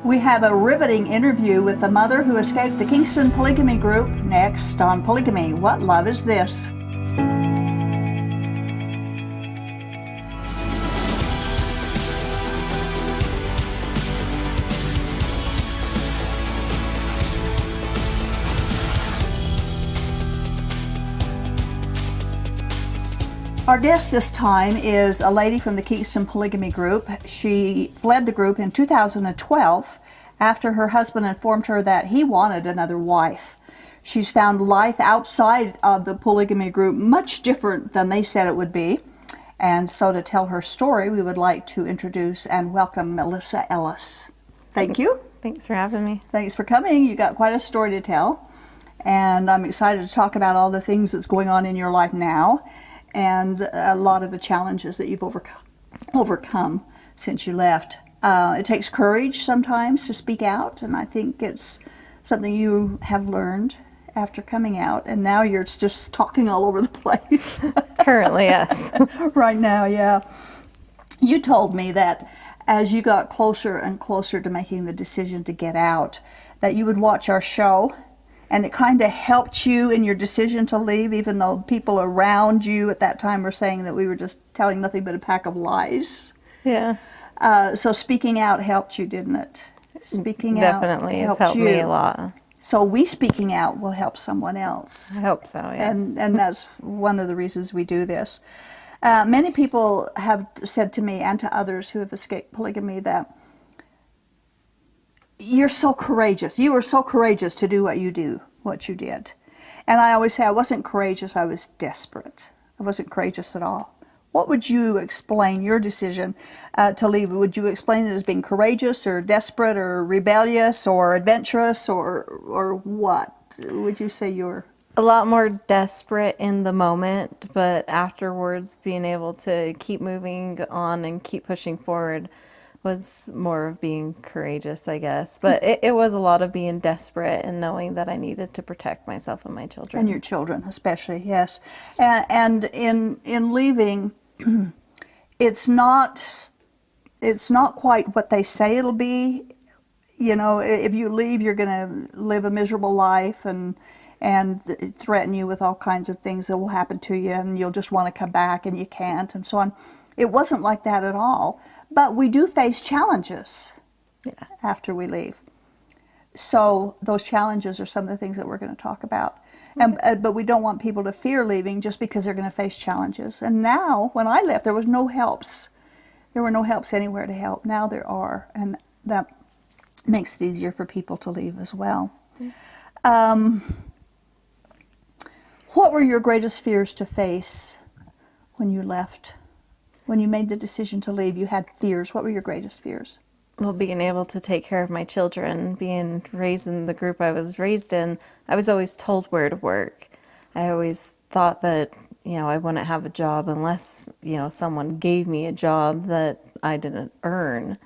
We have a riveting interview with the mother who escaped the Kingston Polygamy group next on Polygamy. What love is this? Our guest this time is a lady from the Kingston Polygamy group. She fled the group in 2012 after her husband informed her that he wanted another wife. She's found life outside of the polygamy group much different than they said it would be. And so to tell her story, we would like to introduce and welcome Melissa Ellis. Thank you. Thanks for having me. Thanks for coming. You got quite a story to tell. And I'm excited to talk about all the things that's going on in your life now, and a lot of the challenges that you've overcome since you left. It takes courage sometimes to speak out, and I think it's something you have learned after coming out, and now you're just talking all over the place. Currently, yes. Right now, yeah. You told me that as you got closer and closer to making the decision to get out, that you would watch our show, and it kind of helped you in your decision to leave, even though people around you at that time were saying that we were just telling nothing but a pack of lies. Yeah. So speaking out helped you, didn't it? Speaking Definitely. out It's helped you. me a lot. So we speaking out will help someone else. I hope so, yes. And that's one of the reasons we do this. Many people have said to me and to others who have escaped polygamy that you're so courageous. You were so courageous to do what you did. And I always say I wasn't courageous, I was desperate. I wasn't courageous at all. What would you explain your decision to leave? Would you explain it as being courageous or desperate or rebellious or adventurous or what? Would you say you were? A lot more desperate in the moment, but afterwards being able to keep moving on and keep pushing forward was more of being courageous, I guess. But it was a lot of being desperate and knowing that I needed to protect myself and my children. And your children, especially, yes. And in leaving, it's not quite what they say it'll be. You know, if you leave, you're going to live a miserable life and threaten you with all kinds of things that will happen to you, and you'll just want to come back and you can't, and so on. It wasn't like that at all. But we do face challenges after we leave. So those challenges are some of the things that we're going to talk about. But we don't want people to fear leaving just because they're going to face challenges. And now, when I left, there was no helps. There were no helps anywhere to help. Now there are, and that makes it easier for people to leave as well. What were your greatest fears to face when you left? When you made the decision to leave, you had fears. What were your greatest fears? Well, being able to take care of my children, being raised in the group I was raised in, I was always told where to work. I always thought that, I wouldn't have a job unless, someone gave me a job that I didn't earn.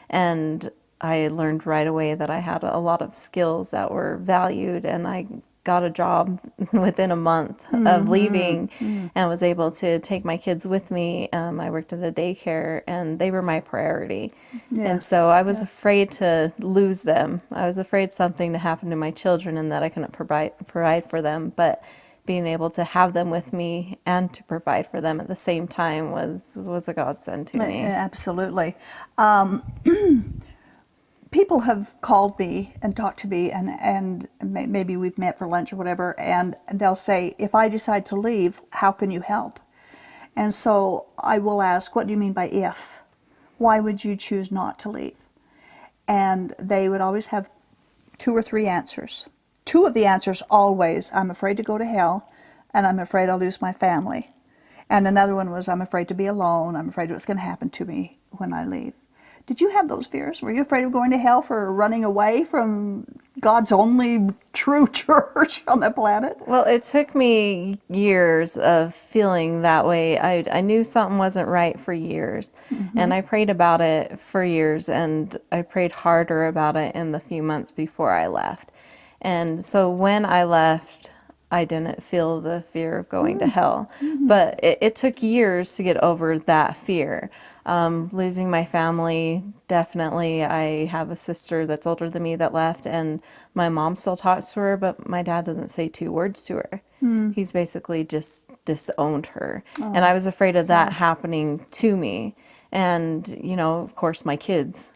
And I learned right away that I had a lot of skills that were valued, and I got a job within a month of leaving and was able to take my kids with me. I worked at a daycare, and they were my priority. Yes, and so I was afraid to lose them. I was afraid something to happen to my children and that I couldn't provide for them. But being able to have them with me and to provide for them at the same time was a godsend to me. Absolutely. People have called me and talked to me, and maybe we've met for lunch or whatever, and they'll say, if I decide to leave, how can you help? And so I will ask, what do you mean by if? Why would you choose not to leave? And they would always have 2 or 3 answers. 2 of the answers always, I'm afraid to go to hell, and I'm afraid I'll lose my family. And another one was, I'm afraid to be alone, I'm afraid what's going to happen to me when I leave. Did you have those fears? Were you afraid of going to hell for running away from God's only true church on the planet? Well, it took me years of feeling that way. I knew something wasn't right for years, and I prayed about it for years, and I prayed harder about it in the few months before I left. And so when I left, I didn't feel the fear of going to hell. But it took years to get over that fear. Losing my family, definitely. I have a sister that's older than me that left, and my mom still talks to her, but my dad doesn't say 2 words to her. He's basically just disowned her. And I was afraid of that happening to me. And, of course, my kids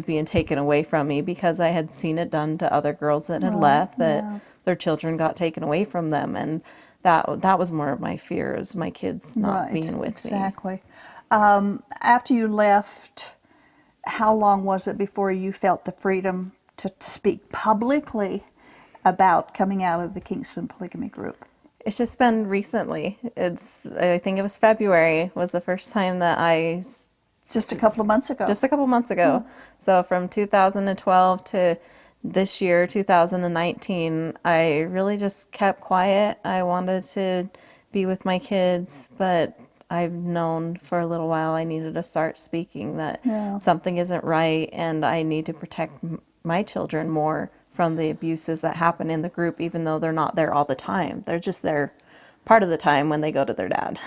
being taken away from me, because I had seen it done to other girls that had left, that their children got taken away from them. And that was more of my fear, is my kids not being with me. Exactly. After you left, how long was it before you felt the freedom to speak publicly about coming out of the Kingston polygamy group? It's just been recently. I think it was February was the first time that Just a couple of months ago. Just a couple months ago. So from 2012 to this year, 2019, I really just kept quiet. I wanted to be with my kids, but I've known for a little while I needed to start speaking, that something isn't right, and I need to protect my children more from the abuses that happen in the group, even though they're not there all the time. They're just there part of the time when they go to their dad.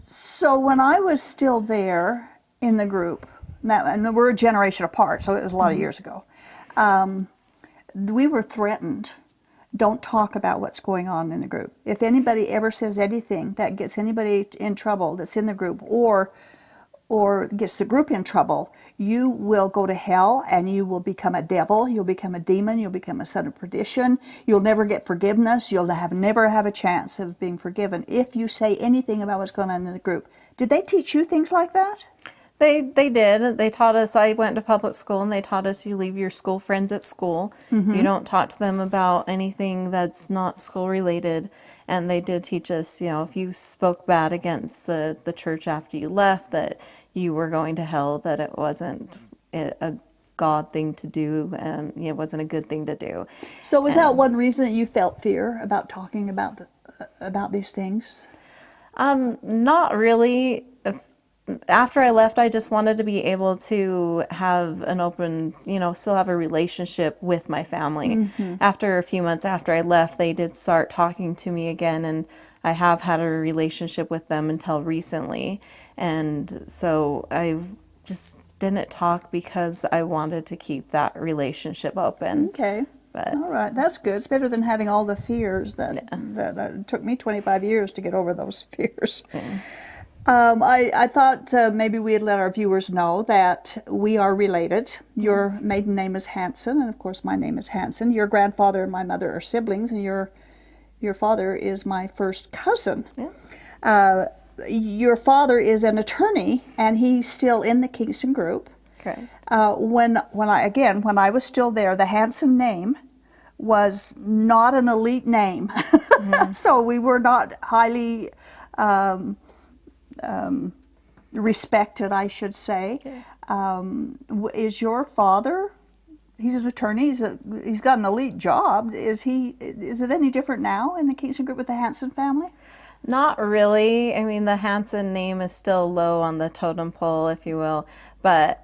So when I was still there in the group, now, and we're a generation apart, so it was a lot of years ago, we were threatened. Don't talk about what's going on in the group. If anybody ever says anything that gets anybody in trouble that's in the group, or gets the group in trouble, you will go to hell, and you will become a devil, you'll become a demon, you'll become a son of perdition, you'll never get forgiveness, you'll never have a chance of being forgiven if you say anything about what's going on in the group. Did they teach you things like that? They did. They taught us. I went to public school, and they taught us you leave your school friends at school. You don't talk to them about anything that's not school related. And they did teach us, if you spoke bad against the church after you left, that you were going to hell, that it wasn't a God thing to do, and it wasn't a good thing to do. So was that one reason that you felt fear about talking about these things? Not really. After I left, I just wanted to be able to have an open, still have a relationship with my family. After a few months after I left, they did start talking to me again, and I have had a relationship with them until recently. And so I just didn't talk because I wanted to keep that relationship open. Okay. But all right, that's good. It's better than having all the fears that it took me 25 years to get over those fears. I thought maybe we'd let our viewers know that we are related. Your maiden name is Hanson, and of course my name is Hanson. Your grandfather and my mother are siblings, and your father is my first cousin. Yeah. Your father is an attorney, and he's still in the Kingston group. Okay. When I was still there, the Hanson name was not an elite name, so we were not highly respected, I should say. Okay. Is your father? He's an attorney. He's got an elite job. Is it any different now in the Kingston group with the Hanson family? Not really. I mean, the Hanson name is still low on the totem pole, if you will. But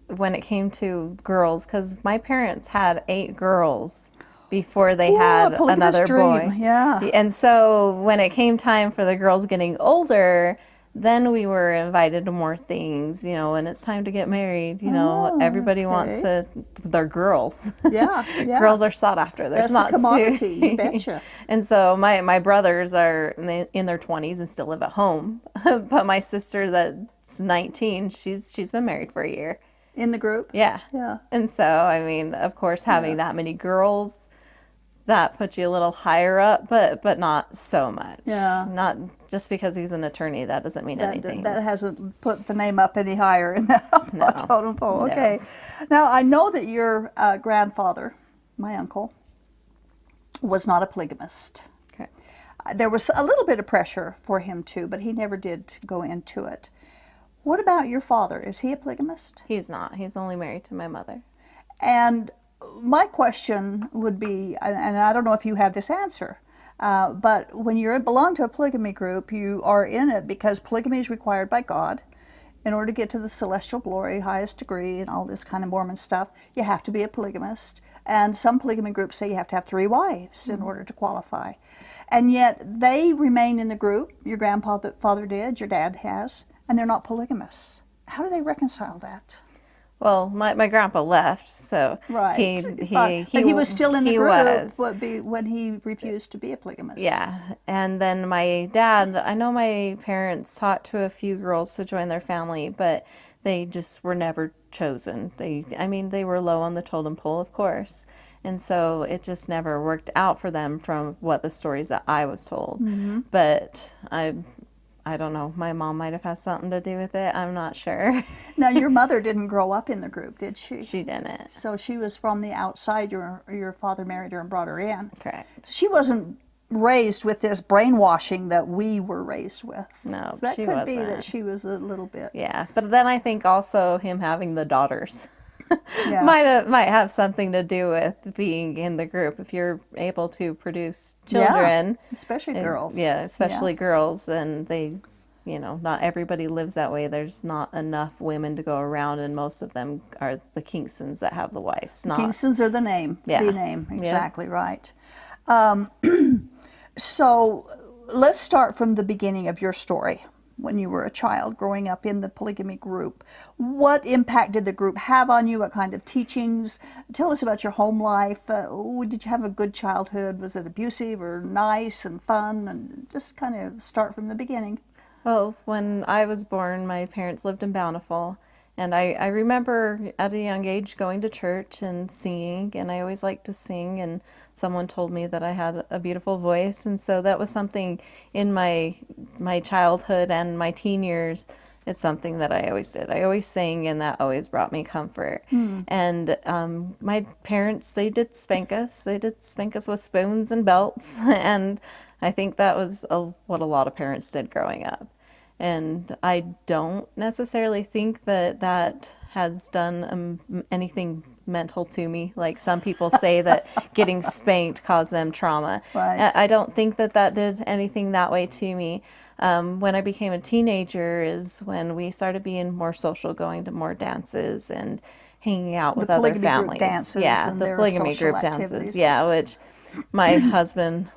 when it came to girls, because my parents had 8 girls before they had another boy. Yeah. And so when it came time for the girls getting older, then we were invited to more things, when it's time to get married, everybody wants to, they're girls. Yeah, yeah. Girls are sought after. There's That's not the commodity, you betcha. And so my brothers are in their 20s and still live at home. But my sister that's 19, she's been married for a year. In the group? Yeah. Yeah. And so, I mean, of course, having that many girls, that puts you a little higher up, but not so much. Yeah. Not just because he's an attorney, that doesn't mean anything. That hasn't put the name up any higher in the totem pole. Okay. Now, I know that your grandfather, my uncle, was not a polygamist. Okay. There was a little bit of pressure for him too, but he never did go into it. What about your father? Is he a polygamist? He's not. He's only married to my mother. And my question would be, and I don't know if you have this answer, but when you belong to a polygamy group, you are in it because polygamy is required by God. In order to get to the celestial glory, highest degree, and all this kind of Mormon stuff, you have to be a polygamist. And some polygamy groups say you have to have 3 wives in order to qualify. And yet they remain in the group. Your grandfather did, your dad has, and they're not polygamists. How do they reconcile that? Well, my grandpa left, so Right. he But he was still in the he group was. when he refused to be a polygamist. Yeah, and then my dad, I know my parents talked to a few girls to join their family, but they just were never chosen. I mean, they were low on the totem pole, of course. And so it just never worked out for them from what the stories that I was told. But I don't know. My mom might have had something to do with it. I'm not sure. Now, your mother didn't grow up in the group, did she? She didn't. So she was from the outside. Your father married her and brought her in. Correct. So she wasn't raised with this brainwashing that we were raised with. No, That she could wasn't. be that she was a little bit. Yeah, but then I think also him having the daughters Yeah. might have something to do with being in the group. If you're able to produce children, especially girls. Yeah, especially girls, and they, not everybody lives that way. There's not enough women to go around, and most of them are the Kingstons that have the wives. Kingstons are the name. Yeah. The name, exactly right. So let's start from the beginning of your story. When you were a child growing up in the polygamy group, what impact did the group have on you? What kind of teachings? Tell us about your home life. Did you have a good childhood? Was it abusive or nice and fun? And just kind of start from the beginning. Well, when I was born, my parents lived in Bountiful, and I remember at a young age going to church and singing, and I always liked to sing, and someone told me that I had a beautiful voice, and so that was something in my childhood and my teen years. It's something that I always did. I always sang, and that always brought me comfort. And my parents, they did spank us. They did spank us with spoons and belts, and I think that was what a lot of parents did growing up. And I don't necessarily think that has done anything mental to me. Like some people say that getting spanked caused them trauma. Right. I don't think that did anything that way to me. When I became a teenager is when we started being more social, going to more dances and hanging out with other polygamy families. group dances Yeah, and the their polygamy social group dances. activities. Yeah, which my husband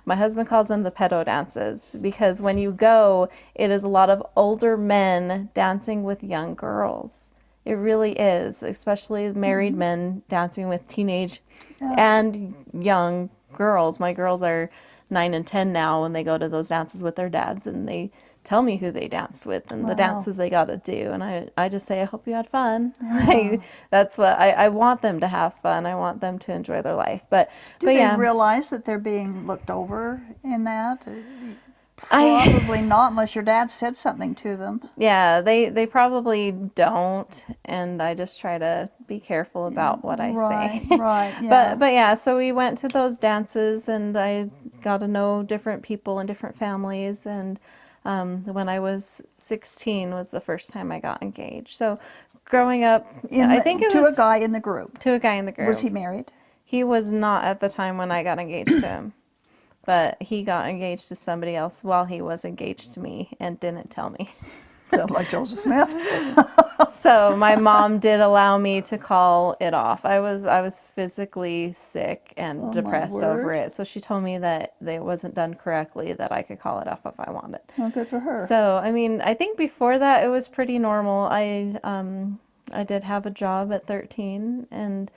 my husband calls them the pedo dances, because when you go, it is a lot of older men dancing with young girls. It really is, especially married men dancing with teenage and young girls. My girls are 9 and 10 now, and they go to those dances with their dads, and they tell me who they danced with and the dances they got to do. And I just say, I hope you had fun. Like, that's what I want them to have fun. I want them to enjoy their life. But Do they yeah, realize that they're being looked over in that? Probably not, unless your dad said something to them. yeah, they probably don't. And I just try to be careful about what I say. Right, yeah. But yeah, so we went to those dances, and I got to know different people and different families. And when I was 16 was the first time I got engaged. So growing up, I think it to was a guy in the group. to a guy in the group. Was he married? He was not at the time when I got engaged to him, but he got engaged to somebody else while he was engaged to me and didn't tell me. Sounds like Joseph Smith. So my mom did allow me to call it off. I was physically sick and depressed over word. it. So she told me that it wasn't done correctly, that I could call it off if I wanted. Well, good for her. So, I mean, I think before that it was pretty normal. I did have a job at 13, and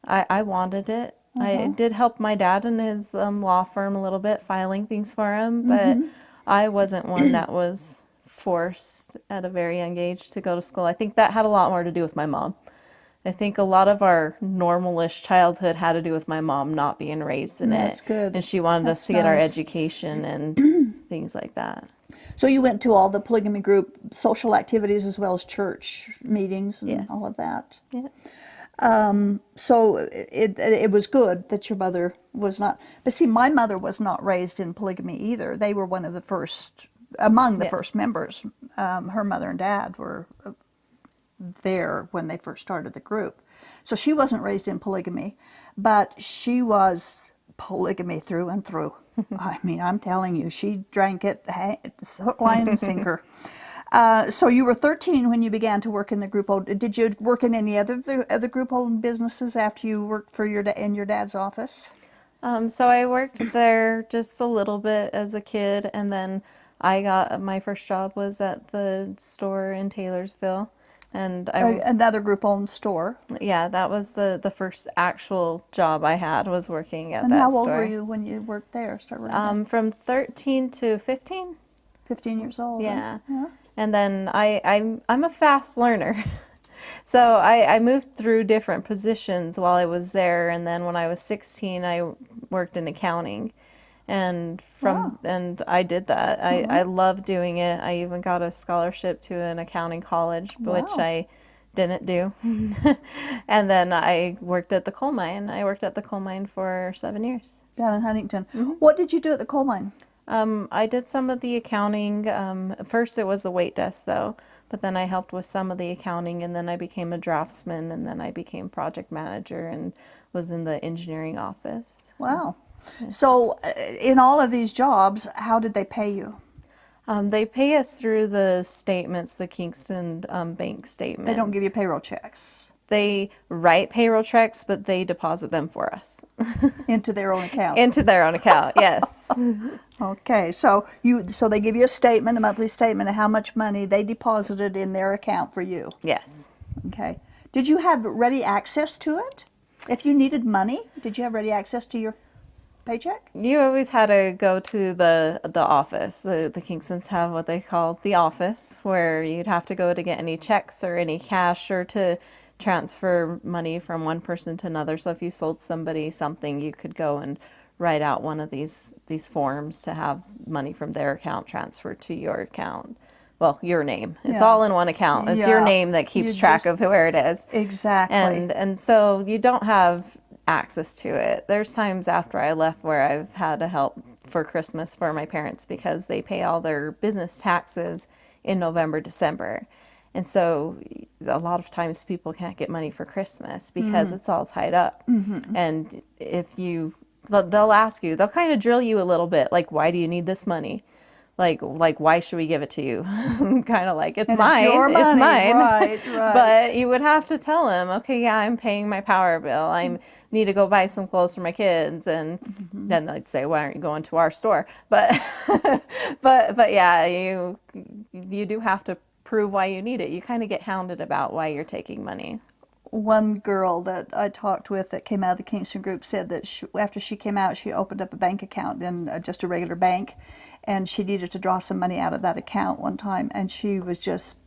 I wanted it. I did help my dad in his law firm a little bit, filing things for him, but I wasn't one that was forced at a very young age to go to school. I think that had a lot more to do with my mom. I think a lot of our normalish childhood had to do with my mom not being raised in it. That's good. And she wanted us to get our education and things like that. So you went to all the polygamy group social activities as well as church meetings and Yes. all of that. Yeah. So it was good that your mother was not. But see, my mother was not raised in polygamy either. They were one of the first, among the first members. Her mother and dad were there when they first started the group. So she wasn't raised in polygamy, but she was polygamy through and through. I mean, I'm telling you, she drank it hook, line, and sinker. So you were 13 when you began to work in the group. Did you work in any other group-owned businesses after you worked for in your dad's office? So I worked there just a little bit as a kid, and then My first job was at the store in Taylorsville, and Another group-owned store. yeah, that was the first actual job I had, was working at And that how store. old were you when you worked there? Started working there? From 13 to 15. 15 years old. Yeah. Yeah. And then I'm a fast learner. So I moved through different positions while I was there, and then when I was 16, I worked in accounting. Wow. And I did that. I loved doing it. I even got a scholarship to an accounting college, which Wow. I didn't do. And then I worked at the coal mine. I worked at the coal mine for 7 years. Down in Huntington. What did you do at the coal mine? I did some of the accounting. First, it was a wait desk, though, but then I helped with some of the accounting, and then I became a draftsman, and then I became project manager and was in the engineering office. Wow. So, in all of these jobs, how did they pay you? They pay us through the statements, the Kingston bank statements. They don't give you payroll checks They write payroll checks, but they deposit them for us into their own account. into their own account. Yes. Okay, so they give you a statement, a monthly statement of how much money they deposited in their account for you. Yes. Okay. Did you have ready access to it? If you needed money, did you have ready access to your paycheck? You always had to go to the office. The Kingstons have what they call the office, where you'd have to go to get any checks or any cash or to transfer money from one person to another. So if you sold somebody something, you could go and write out one of these forms to have money from their account transferred to your account. Well, your name. It's Yeah. all in one account. It's your Yeah. name that keeps You track just- of where it is. Exactly. And so you don't have access to it. There's times after I left where I've had to help for Christmas for my parents because they pay all their business taxes in November, December. And so a lot of times people can't get money for Christmas because it's all tied up. And they'll ask you, they'll kind of drill you a little bit, like, why do you need this money? Like why should we give it to you? Kind of like, it's And mine. it's your money. It's mine. Right. But you would have to tell them, okay, yeah, I'm paying my power bill. I need to go buy some clothes for my kids. And then they'd say, why aren't you going to our store? But but yeah, you do have to prove why you need it. You kind of get hounded about why you're taking money. One girl that I talked with that came out of the Kingston group said that after she came out, she opened up a bank account in just a regular bank, and she needed to draw some money out of that account one time, and she was just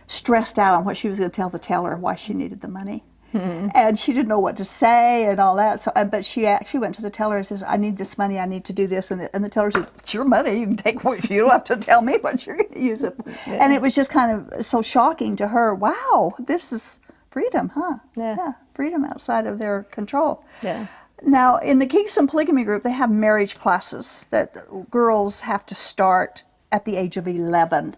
stressed out on what she was going to tell the teller why she needed the money. And she didn't know what to say and all that. So, but she actually went to the teller and says, "I need this money. I need to do this." And the teller said, "It's your money. You can take what you don't have to tell me what you're going to use it." Yeah. And it was just kind of so shocking to her. Wow, this is freedom, huh? Yeah. Freedom outside of their control. Yeah. Now, in the Kingston Polygamy group, they have marriage classes that girls have to start at the age of 11.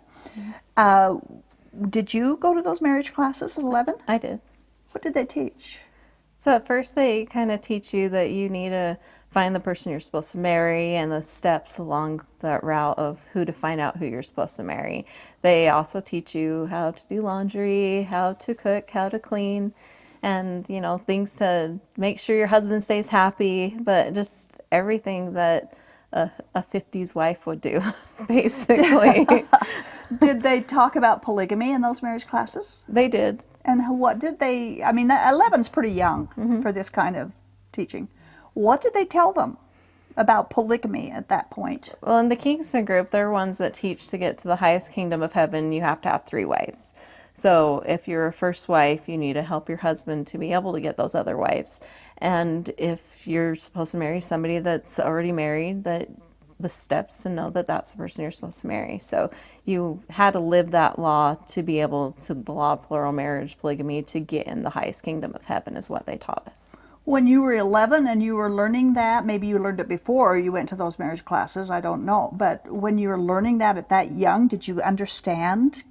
Did you go to those marriage classes at 11? I did. What did they teach? So at first they kind of teach you that you need to find the person you're supposed to marry and the steps along that route of who to find out who you're supposed to marry. They also teach you how to do laundry, how to cook, how to clean, and, things to make sure your husband stays happy, but just everything that a 50s wife would do, basically. Did they talk about polygamy in those marriage classes? They did. And what did they, 11's pretty young for this kind of teaching. What did they tell them about polygamy at that point? Well, in the Kingston group, they're ones that teach to get to the highest kingdom of heaven, you have to have 3 wives. So if you're a first wife, you need to help your husband to be able to get those other wives. And if you're supposed to marry somebody that's already married, that the steps to know that that's the person you're supposed to marry. So you had to live that law to be able to, the law of plural marriage, polygamy, to get in the highest kingdom of heaven is what they taught us. When you were 11 and you were learning that, maybe you learned it before you went to those marriage classes, I don't know. But when you were learning that at that young, did you understand?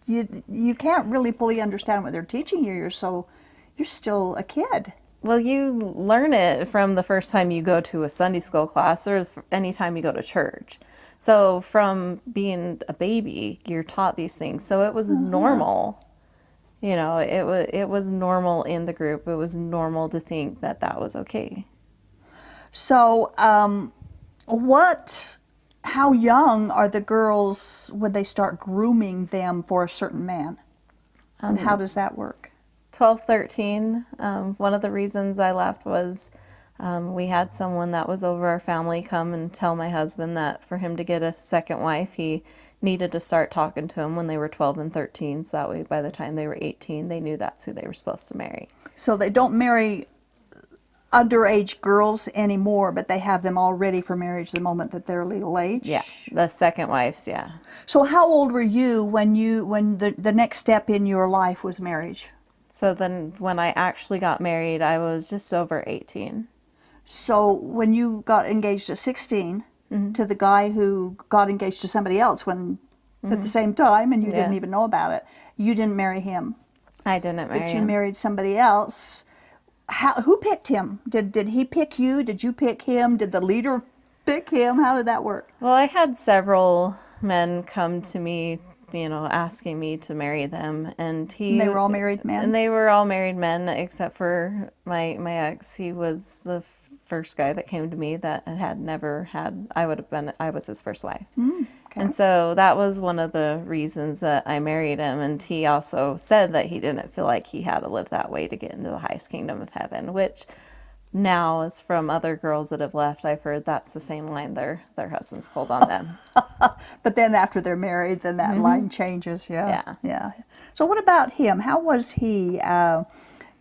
You can't really fully understand what they're teaching you. You're still a kid. Well, you learn it from the first time you go to a Sunday school class or any time you go to church. So from being a baby, you're taught these things. So it was normal. It was normal in the group. It was normal to think that that was okay. So what how young are the girls when they start grooming them for a certain man? And how does that work? 12, 13. One of the reasons I left was we had someone that was over our family come and tell my husband that for him to get a second wife, he needed to start talking to him when they were 12 and 13. So that way, by the time they were 18, they knew that's who they were supposed to marry. So they don't marry underage girls anymore, but they have them all ready for marriage the moment that they're legal age? Yeah, the second wives, yeah. So how old were you when the next step in your life was marriage? So then when I actually got married, I was just over 18. So when you got engaged at 16 to the guy who got engaged to somebody else when at the same time, and you didn't even know about it, you didn't marry him. I didn't marry But you him. married somebody else. Who picked him? Did he pick you? Did you pick him? Did the leader pick him? How did that work? Well, I had several men come to me, asking me to marry them, and They were all married men? And they were all married men, except for my ex. He was the first guy that came to me that had never had. I was his first wife. Okay. And so that was one of the reasons that I married him. And he also said that he didn't feel like he had to live that way to get into the highest kingdom of heaven, which now is from other girls that have left. I've heard that's the same line their husbands pulled on them. But then after they're married, then that line changes. Yeah. Yeah. So what about him? How was he?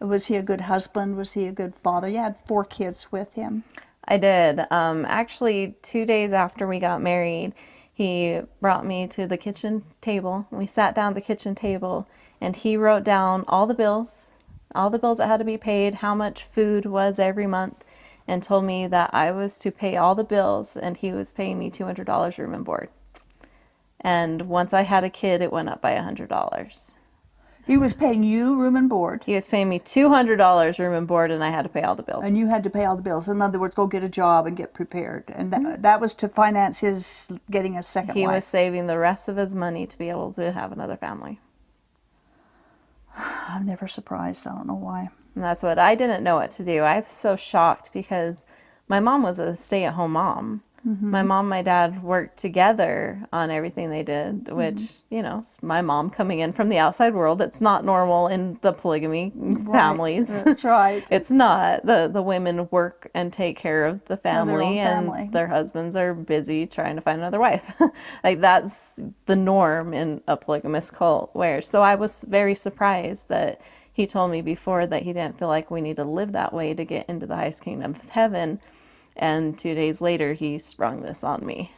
Was he a good husband? Was he a good father? You had 4 kids with him. I did. Actually, 2 days after we got married, he brought me to the kitchen table. We sat down at the kitchen table, and he wrote down all the bills that had to be paid, how much food was every month, and told me that I was to pay all the bills, and he was paying me $200 room and board. And once I had a kid, it went up by $100. He was paying you room and board. He was paying me $200 room and board, and I had to pay all the bills. And you had to pay all the bills. In other words, go get a job and get prepared. And that was to finance his getting a second He wife. was saving the rest of his money to be able to have another family. I'm never surprised. I don't know why. And that's what I didn't know what to do. I was so shocked because my mom was a stay-at-home mom. My mom and my dad worked together on everything they did, which, my mom coming in from the outside world, it's not normal in the polygamy families. That's right. It's not. The women work and take care of the family, family. and their husbands are busy trying to find another wife. Like, that's the norm in a polygamous cult. So I was very surprised that he told me before that he didn't feel like we need to live that way to get into the highest kingdom of heaven. And 2 days later, he sprung this on me.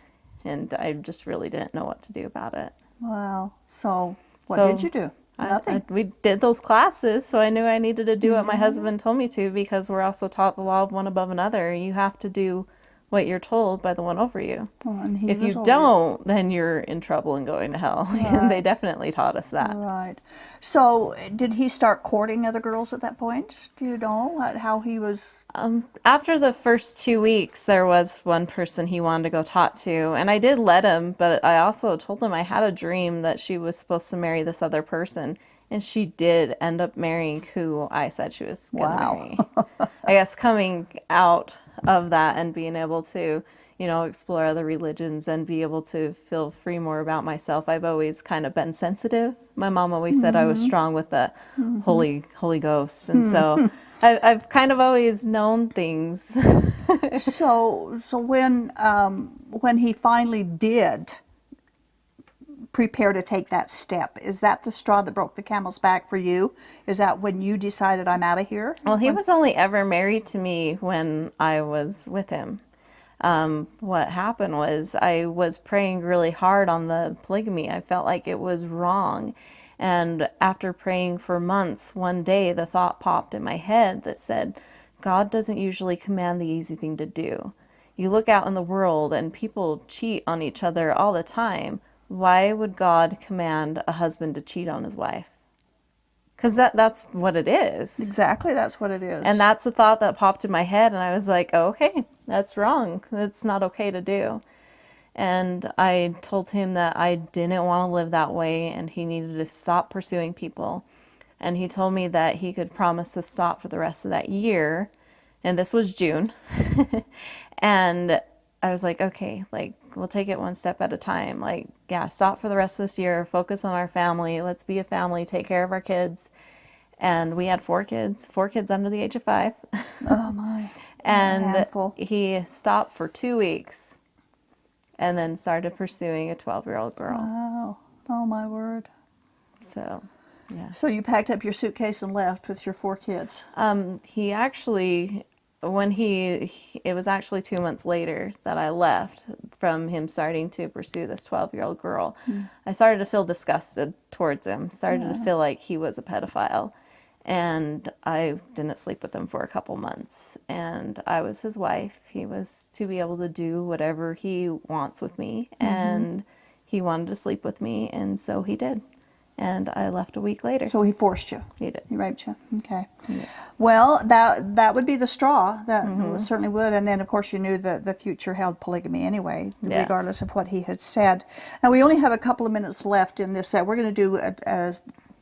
And I just really didn't know what to do about it. Wow. So what did you do? Nothing. We did those classes, so I knew I needed to do what my husband told me to, because we're also taught the law of one above another. You have to do what you're told by the one over you. Well, and he If was you over don't, then you're in trouble and going to hell. And they definitely taught us that. Right. So did he start courting other girls at that point? Do you know how he was? After the first 2 weeks, there was one person he wanted to go talk to, and I did let him, but I also told him I had a dream that she was supposed to marry this other person, and she did end up marrying who I said she was going to marry. I guess coming out of that and being able to, explore other religions and be able to feel free more about myself. I've always kind of been sensitive. My mom always said I was strong with the Holy Ghost, and so I've kind of always known things. So when he finally did prepare to take that step, is that the straw that broke the camel's back for you? Is that when you decided, I'm out of here? Well, he was only ever married to me when I was with him. What happened was I was praying really hard on the polygamy. I felt like it was wrong. And after praying for months, one day the thought popped in my head that said, God doesn't usually command the easy thing to do. You look out in the world and people cheat on each other all the time. Why would God command a husband to cheat on his wife? Because that's what it is. Exactly, that's what it is. And that's the thought that popped in my head, and I was like, oh, okay, that's wrong. That's not okay to do. And I told him that I didn't want to live that way, and he needed to stop pursuing people. And he told me that he could promise to stop for the rest of that year. And this was June. And I was like, okay, we'll take it one step at a time. Like, yeah, stop for the rest of this year, focus on our family, let's be a family, take care of our kids. And we had 4 kids under the age of 5. Oh my. And handful. he stopped for 2 weeks and then started pursuing a 12-year-old girl. Wow. Oh my word. So, yeah. So you packed up your suitcase and left with your 4 kids. He actually, it was actually 2 months later that I left from him starting to pursue this 12-year-old girl. I started to feel disgusted towards him, started to feel like he was a pedophile. And I didn't sleep with him for a couple months. And I was his wife. He was to be able to do whatever he wants with me. And he wanted to sleep with me, and so he did. And I left a week later. So he forced you. He did. He raped you. Okay. Yeah. Well, that would be the straw. That certainly would. And then, of course, you knew that the future held polygamy anyway, regardless of what he had said. Now, we only have a couple of minutes left in this set. We're going to do a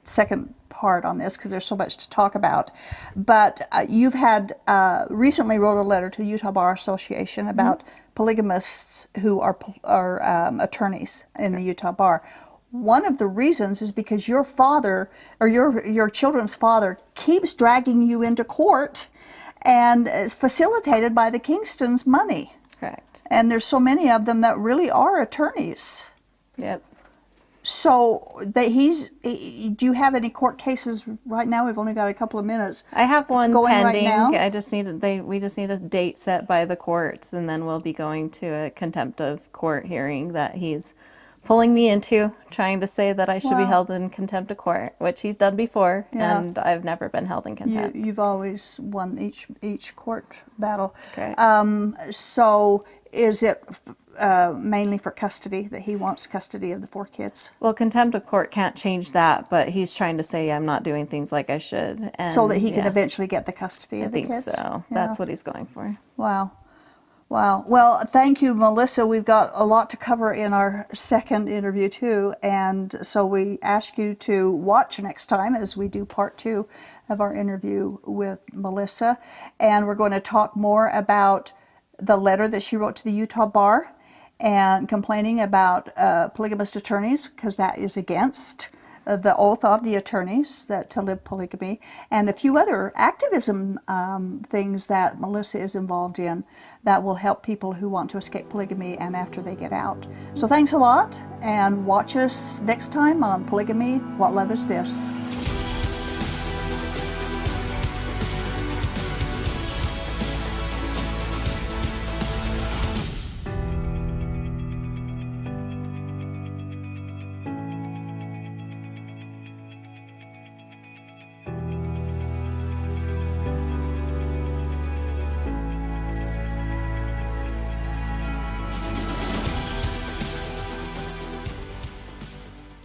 second part on this because there's so much to talk about. But you've had recently wrote a letter to the Utah Bar Association about polygamists who are attorneys in the Utah Bar. One of the reasons is because your father, or your children's father, keeps dragging you into court, and it's facilitated by the Kingston's money. Correct. And there's so many of them that really are attorneys. Yep. So do you have any court cases right now? We've only got a couple of minutes. I have one going pending. right now? I just need we just need a date set by the courts, and then we'll be going to a contempt of court hearing that he's pulling me into, trying to say that I should be held in contempt of court, which he's done before, and I've never been held in contempt. You've always won each court battle. Okay. So is it mainly for custody, that he wants custody of the 4 kids? Well, contempt of court can't change that, but he's trying to say I'm not doing things like I should. And, so that he can eventually get the custody of the kids? I think so. Yeah. That's what he's going for. Wow. Wow. Well, thank you, Melissa. We've got a lot to cover in our second interview, too. And so we ask you to watch next time as we do part 2 of our interview with Melissa. And we're going to talk more about the letter that she wrote to the Utah Bar and complaining about polygamist attorneys, because that is against the oath of the attorneys to live polygamy, and a few other activism things that Melissa is involved in that will help people who want to escape polygamy and after they get out. So thanks a lot, and watch us next time on Polygamy, What Love Is This?